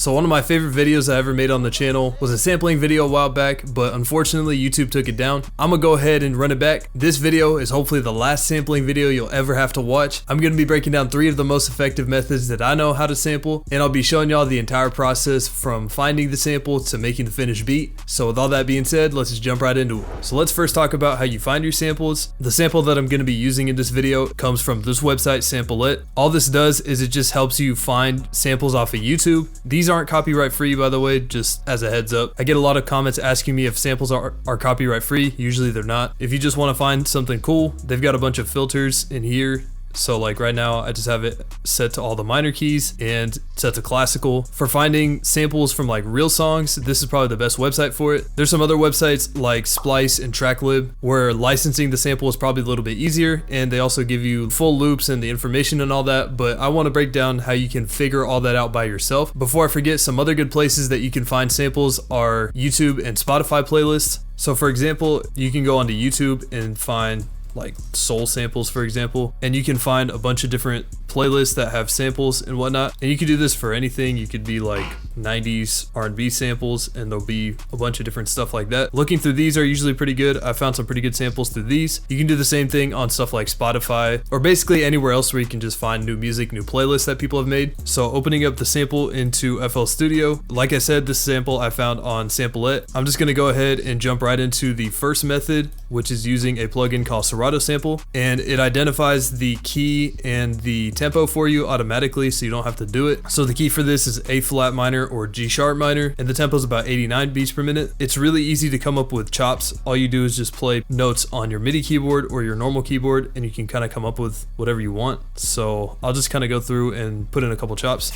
So one of my favorite videos I ever made on the channel was a sampling video a while back, but unfortunately YouTube took it down. I'm gonna go ahead and run it back. This video is hopefully the last sampling video you'll ever have to watch. I'm gonna be breaking down 3 of the most effective methods that I know how to sample, and I'll be showing y'all the entire process from finding the sample to making the finished beat. So with all that being said, let's just jump right into it. So let's first talk about how you find your samples. The sample that I'm gonna be using in this video comes from this website, Samplelet. All this does is it just helps you find samples off of YouTube. These aren't copyright free, by the way, just as a heads up. I get a lot of comments asking me if samples are copyright free. Usually they're not. If you just want to find something cool, they've got a bunch of filters in here. So like right now I just have it set to all the minor keys and set to classical. For finding samples from like real songs, this is probably the best website for it. There's some other websites like Splice and Tracklib where licensing the sample is probably a little bit easier, and they also give you full loops and the information and all that, but I want to break down how you can figure all that out by yourself. Before I forget, some other good places that you can find samples are YouTube and Spotify playlists. So for example, you can go onto YouTube and find like soul samples, for example, and you can find a bunch of different playlists that have samples and whatnot, and you can do this for anything. You could be like 90s R&B samples, and there'll be a bunch of different stuff like that. Looking through these are usually pretty good. I found some pretty good samples through these. You can do the same thing on stuff like Spotify or basically anywhere else where you can just find new music, new playlists that people have made. So opening up the sample into FL Studio, like I said, this sample I found on Samplelet. I'm just gonna go ahead and jump right into the first method, which is using a plugin called Serato Sample, and it identifies the key and the tempo for you automatically, so you don't have to do it. So the key for this is A flat minor or G sharp minor, and the tempo is about 89 beats per minute. It's really easy to come up with chops. All you do is just play notes on your MIDI keyboard or your normal keyboard, and you can kind of come up with whatever you want. So I'll just kind of go through and put in a couple chops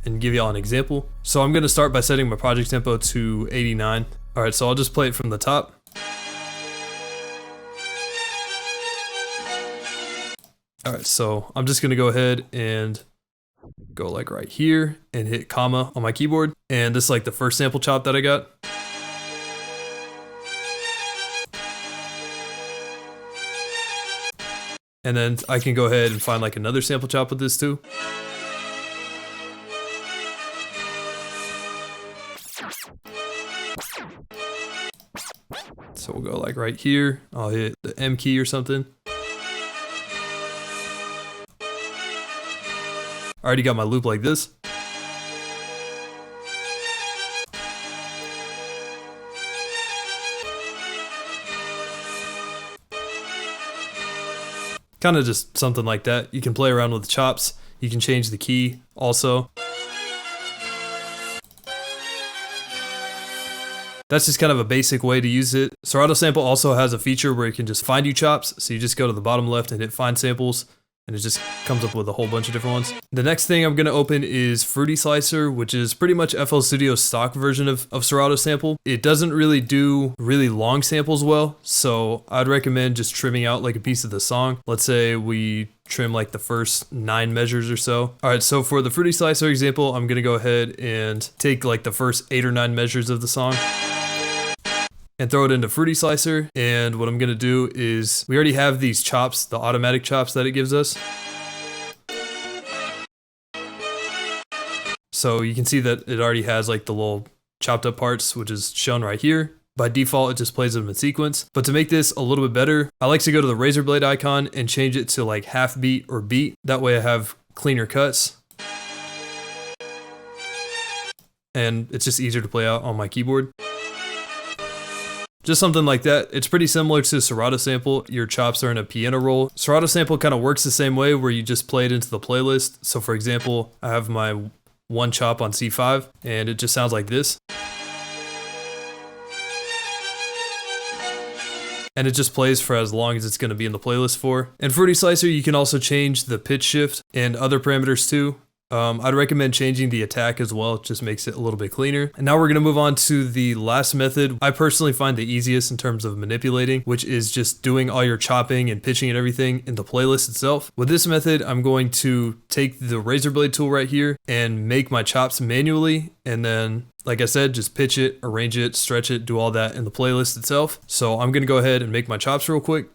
and give y'all an example. So I'm going to start by setting my project tempo to 89. All right, so I'll just play it from the top. All right, so I'm just gonna go ahead and go like right here and hit comma on my keyboard. And this is like the first sample chop that I got. And then I can go ahead and find like another sample chop with this too. So we'll go like right here. I'll hit the M key or something. I already got my loop like this. Kind of just something like that. You can play around with the chops. You can change the key also. That's just kind of a basic way to use it. Serato Sample also has a feature where you can just find you chops. So you just go to the bottom left and hit find samples, and it just comes up with a whole bunch of different ones. The next thing I'm gonna open is Fruity Slicer, which is pretty much FL Studio's stock version of Serato Sample. It doesn't really do really long samples well, so I'd recommend just trimming out like a piece of the song. Let's say we trim like the first 9 measures or so. All right, so for the Fruity Slicer example, I'm gonna go ahead and take like the first 8 or 9 measures of the song and throw it into Fruity Slicer. And what I'm gonna do is, we already have these chops, the automatic chops that it gives us. So you can see that it already has like the little chopped up parts, which is shown right here. By default, it just plays them in sequence. But to make this a little bit better, I like to go to the razor blade icon and change it to like half beat or beat. That way I have cleaner cuts. And it's just easier to play out on my keyboard. Just something like that. It's pretty similar to Serato Sample. Your chops are in a piano roll. Serato Sample kind of works the same way, where you just play it into the playlist. So for example, I have my one chop on C5 and it just sounds like this. And it just plays for as long as it's going to be in the playlist for. And Fruity Slicer, you can also change the pitch shift and other parameters too. I'd recommend changing the attack as well. It just makes it a little bit cleaner. And now we're gonna move on to the last method. I personally find the easiest in terms of manipulating, which is just doing all your chopping and pitching and everything in the playlist itself. With this method, I'm going to take the razor blade tool right here and make my chops manually. And then, like I said, just pitch it, arrange it, stretch it, do all that in the playlist itself. So I'm gonna go ahead and make my chops real quick.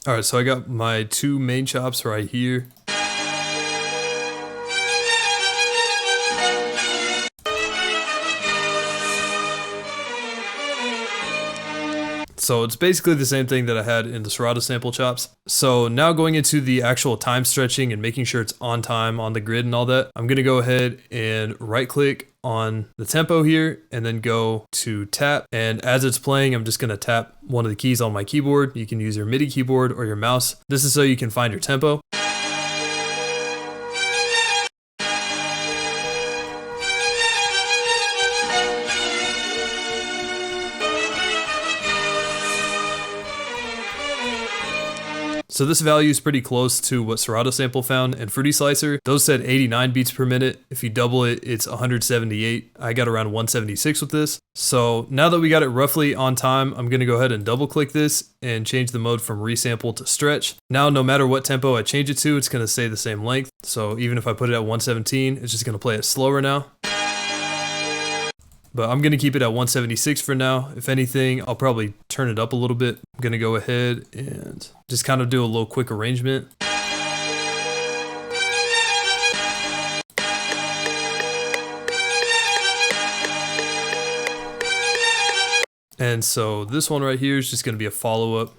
Alright, so I got my two main chops right here. So it's basically the same thing that I had in the Serato Sample chops. So now going into the actual time stretching and making sure it's on time on the grid and all that, I'm gonna go ahead and right click on the tempo here and then go to tap. And as it's playing, I'm just gonna tap one of the keys on my keyboard. You can use your MIDI keyboard or your mouse. This is so you can find your tempo. So this value is pretty close to what Serato Sample found, and Fruity Slicer, those said 89 beats per minute. If you double it, it's 178. I got around 176 with this. So now that we got it roughly on time, I'm gonna go ahead and double click this and change the mode from resample to stretch. Now, no matter what tempo I change it to, it's gonna stay the same length. So even if I put it at 117, it's just gonna play it slower now. But I'm gonna keep it at 176 for now. If anything, I'll probably turn it up a little bit. I'm gonna go ahead and just kind of do a little quick arrangement. And so this one right here is just gonna be a follow-up.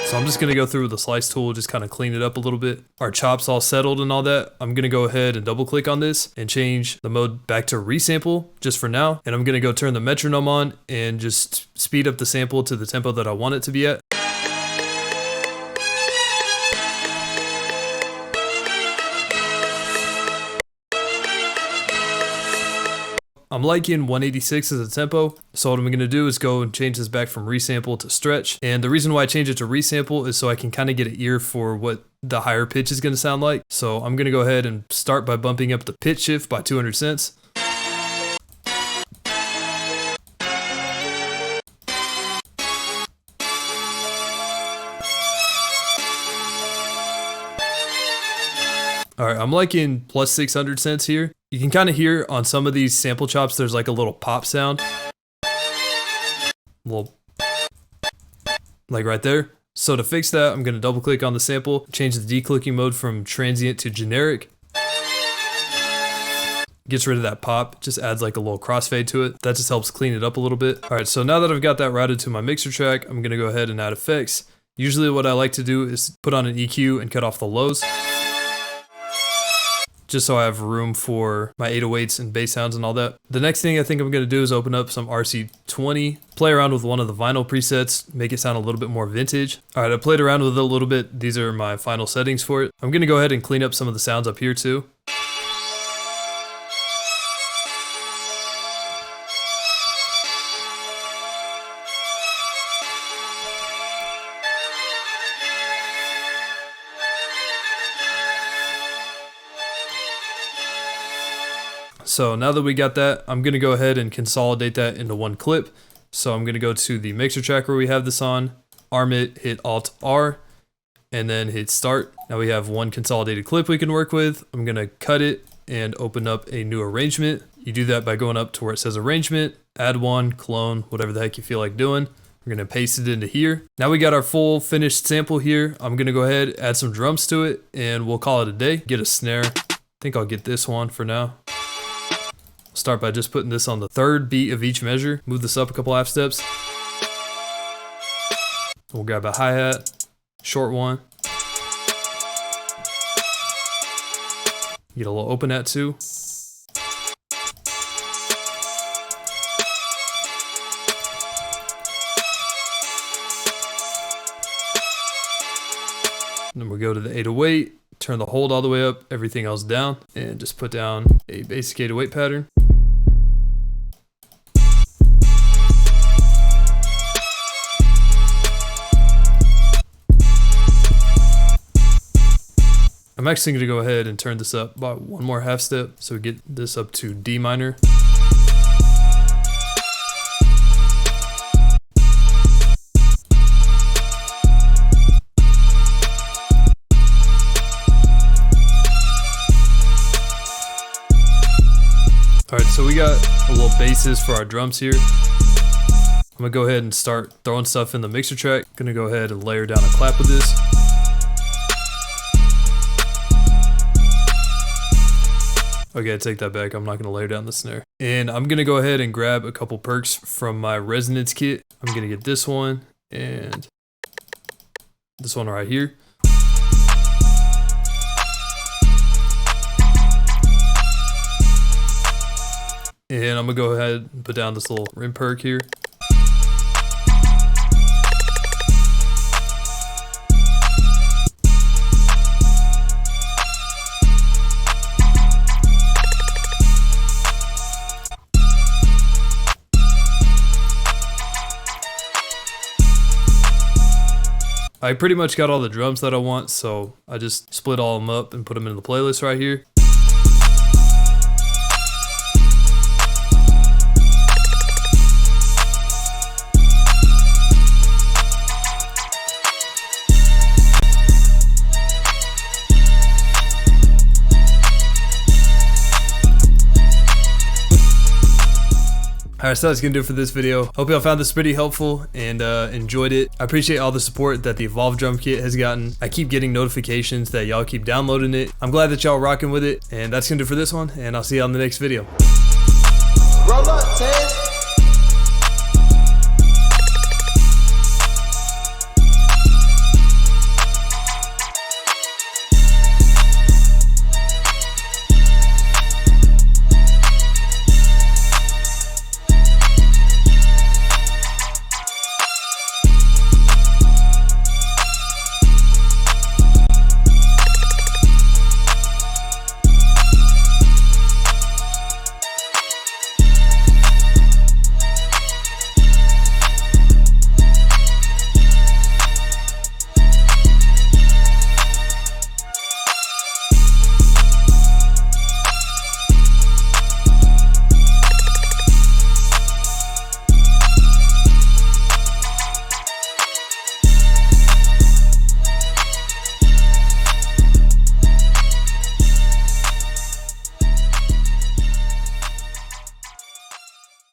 So I'm just gonna go through with the slice tool, just kind of clean it up a little bit. Our chops all settled and all that. I'm gonna go ahead and double click on this and change the mode back to resample just for now. And I'm gonna go turn the metronome on and just speed up the sample to the tempo that I want it to be at. I'm liking 186 as a tempo, so what I'm gonna do is go and change this back from resample to stretch. And the reason why I change it to resample is so I can kind of get an ear for what the higher pitch is gonna sound like. So I'm gonna go ahead and start by bumping up the pitch shift by 200 cents. Alright, I'm liking plus 600 cents here. You can kind of hear on some of these sample chops, there's like a little pop sound. Little, like right there. So to fix that, I'm going to double click on the sample, change the declicking mode from transient to generic. Gets rid of that pop, just adds like a little crossfade to it. That just helps clean it up a little bit. Alright, so now that I've got that routed to my mixer track, I'm going to go ahead and add effects. Usually what I like to do is put on an EQ and cut off the lows, just so I have room for my 808s and bass sounds and all that. The next thing I think I'm gonna do is open up some RC20, play around with one of the vinyl presets, make it sound a little bit more vintage. All right, I played around with it a little bit. These are my final settings for it. I'm gonna go ahead and clean up some of the sounds up here too. So now that we got that, I'm gonna go ahead and consolidate that into one clip. So I'm gonna go to the mixer track where we have this on, arm it, hit Alt R, and then hit start. Now we have one consolidated clip we can work with. I'm gonna cut it and open up a new arrangement. You do that by going up to where it says arrangement, add one, clone, whatever the heck you feel like doing. We're gonna paste it into here. Now we got our full finished sample here. I'm gonna go ahead, add some drums to it, and we'll call it a day. Get a snare. I think I'll get this one for now. Start by just putting this on the third beat of each measure. Move this up a couple half steps. We'll grab a hi-hat, short one. Get a little open hat too. Then we'll go to the 808, turn the hold all the way up, everything else down, and just put down a basic 808 pattern. I'm actually going to go ahead and turn this up by one more half step, so we get this up to D minor. got a little basis for our drums here. I'm gonna go ahead and start throwing stuff in the mixer track. Gonna go ahead and layer down a clap with this. Okay, take that back. I'm not gonna layer down the snare. And I'm gonna go ahead and grab a couple perks from my resonance kit. I'm gonna get this one and this one right here. And I'm gonna go ahead and put down this little rim perk here. I pretty much got all the drums that I want, so I just split all of them up and put them in the playlist right here. Alright, so that's gonna do it for this video. Hope y'all found this pretty helpful and enjoyed it. I appreciate all the support that the Evolve drum kit has gotten. I keep getting notifications that y'all keep downloading it. I'm glad that y'all rocking with it, and that's gonna do it for this one, and I'll see you on the next video. Roll up, Ted.